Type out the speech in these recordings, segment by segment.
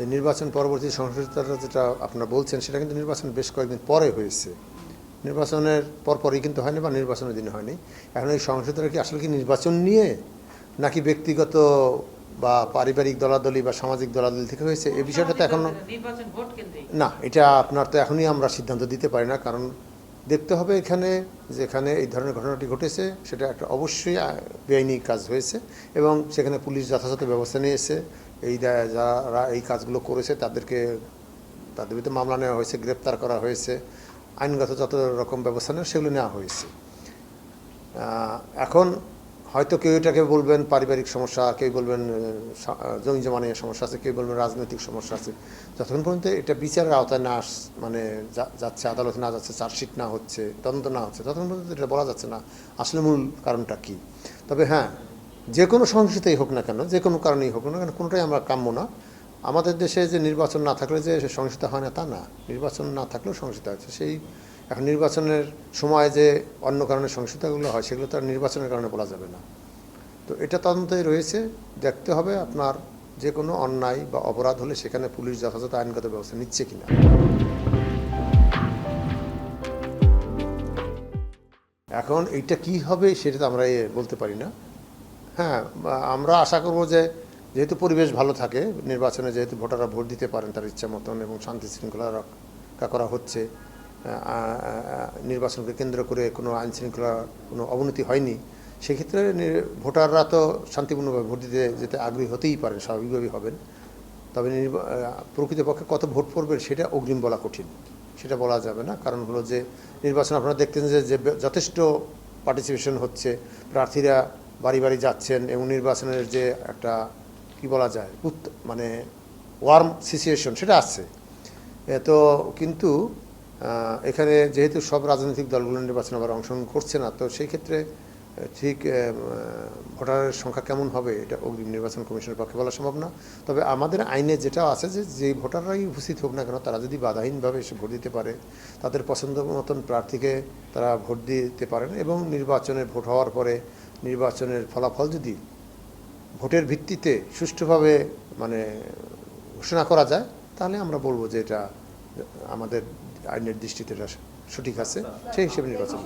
যে নির্বাচন পরবর্তী সহিংসতাটা যেটা আপনারা বলছেন সেটা কিন্তু নির্বাচন বেশ কয়েকদিন পরে হয়েছে, নির্বাচনের পরপরই কিন্তু হয়নি বা নির্বাচনের দিনে হয়নি। এখন এই সহিংসতাটা কি আসলে কি নির্বাচন নিয়ে নাকি ব্যক্তিগত বা পারিবারিক দলাদলি বা সামাজিক দলাদলি থেকে হয়েছে, এই বিষয়টা তো এখনো না, এটা আপনার তো এখনই আমরা সিদ্ধান্ত দিতে পারি না। কারণ দেখতে হবে এখানে যেখানে এই ধরনের ঘটনাটি ঘটেছে সেটা একটা অবশ্যই বেআইনি কাজ হয়েছে এবং সেখানে পুলিশ যথাযথ ব্যবস্থা নিয়েছে। এই যারা এই কাজগুলো করেছে তাদের বিরুদ্ধে মামলা নেওয়া হয়েছে, গ্রেপ্তার করা হয়েছে, আইনগত যত রকম ব্যবস্থা নেওয়া সেগুলো নেওয়া হয়েছে। এখন হয়তো কেউ এটাকে বলবেন পারিবারিক সমস্যা, কেউ বলবেন জমি জমা নিয়ে সমস্যা আছে, কেউ বলবেন রাজনৈতিক সমস্যা আছে। যতক্ষণ পর্যন্ত এটা বিচারের আওতায় না যাচ্ছে, আদালতে না যাচ্ছে, চার্জশিট না হচ্ছে, তদন্ত না হচ্ছে, ততক্ষণ পর্যন্ত এটা বলা যাচ্ছে না আসলে মূল কারণটা কী। তবে হ্যাঁ, যে কোনো সহিংসতাই হোক না কেন, যে কোনো কারণেই হোক না কেন, কোনোটাই আমরা কাম্য না। আমাদের দেশে যে নির্বাচন না থাকলে যে সহিংসতা হয় না তা না, নির্বাচন না থাকলেও সহিংসতা হচ্ছে। এখন নির্বাচনের সময় যে অন্য কারণে সহিংসতাগুলো হয় সেগুলো তো আর নির্বাচনের কারণে বলা যাবে না। তো এটা তদন্তই রয়েছে, দেখতে হবে আপনার যে কোনো অন্যায় বা অপরাধ হলে সেখানে পুলিশ যথাযথ আইনগত ব্যবস্থা নিচ্ছে কিনা। এখন এইটা কি হবে সেটা তো আমরা বলতে পারি না। হ্যাঁ, আমরা আশা করব যে যেহেতু পরিবেশ ভালো থাকে নির্বাচনে, যেহেতু ভোটাররা ভোট দিতে পারেন তার ইচ্ছা মতন এবং শান্তি শৃঙ্খলা রক্ষা করা হচ্ছে, নির্বাচনকে কেন্দ্র করে কোনো আইন শৃঙ্খলা কোনো অবনতি হয়নি, সেক্ষেত্রে ভোটাররা তো শান্তিপূর্ণভাবে ভোট দিতে যেতে আগ্রহী হতেই পারেন, স্বাভাবিকভাবেই হবেন। তবে প্রকৃতপক্ষে কত ভোট পড়বে সেটা অগ্রিম বলা কঠিন, সেটা বলা যাবে না। কারণ হলো যে নির্বাচন আপনারা দেখতেন যে যথেষ্ট পার্টিসিপেশন হচ্ছে, প্রার্থীরা বাড়ি বাড়ি যাচ্ছেন এবং নির্বাচনের যে একটা কি বলা যায় মানে ওয়ার্ম সিচুয়েশন সেটা আছে। তো কিন্তু এখানে যেহেতু সব রাজনৈতিক দলগুলো নির্বাচনে আবার অংশগ্রহণ করছে না, তো সেই ক্ষেত্রে ঠিক ভোটারের সংখ্যা কেমন হবে এটা অগ্রিম নির্বাচন কমিশনের পক্ষে বলা সম্ভব না। তবে আমাদের আইনে যেটা আছে যে ভোটাররাই উপস্থিত হোক না কেন তারা যদি বাধাহীনভাবে এসে ভোট দিতে পারে, তাদের পছন্দ মতন প্রার্থীকে তারা ভোট দিতে পারেন এবং নির্বাচনের ভোট হওয়ার পরে নির্বাচনের ফলাফল যদি ভোটের ভিত্তিতে সুষ্ঠুভাবে ঘোষণা করা যায় তাহলে আমরা বলবো যে এটা আমাদের আইনের দৃষ্টিতে এটা সঠিক আছে, সেই হিসেবে নির্বাচন।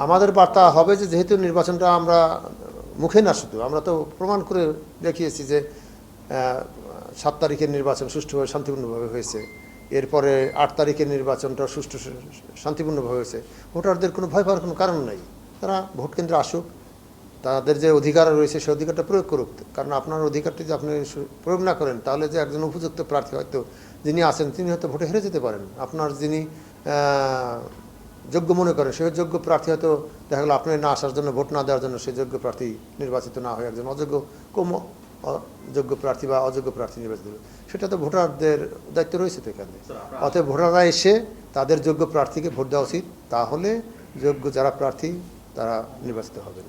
আমাদের বার্তা হবে যে যেহেতু নির্বাচনটা আমরা মুখে না, শুধু আমরা তো প্রমাণ করে দেখিয়েছি যে 7 তারিখের নির্বাচন সুষ্ঠুভাবে শান্তিপূর্ণভাবে হয়েছে, এরপরে 8 তারিখের নির্বাচনটা সুষ্ঠু শান্তিপূর্ণভাবে হয়েছে। ভোটারদের কোনো ভয় পাওয়ার কোনো কারণ নাই, তারা ভোট কেন্দ্রে আসুক, তাদের যে অধিকার রয়েছে সেই অধিকারটা প্রয়োগ করুক। কারণ আপনার অধিকারটি যদি আপনি প্রয়োগ না করেন তাহলে যে একজন উপযুক্ত প্রার্থী হয়তো যিনি আছেন তিনি হয়তো ভোটে হেরে যেতে পারেন। আপনার যিনি যোগ্য মনে করেন সেই যোগ্য প্রার্থী হয়তো দেখা গেলো আপনার না আসার জন্য, ভোট না দেওয়ার জন্য সেই যোগ্য প্রার্থী নির্বাচিত না হয়ে একজন যোগ্য প্রার্থী বা অযোগ্য প্রার্থী নির্বাচিত হবে। সেটা তো ভোটারদের দায়িত্ব রয়েছে তো এখানে। অতএব ভোটাররা এসে তাদের যোগ্য প্রার্থীকে ভোট দেওয়া উচিত, তাহলে যোগ্য যারা প্রার্থী তারা নির্বাচিত হবেন।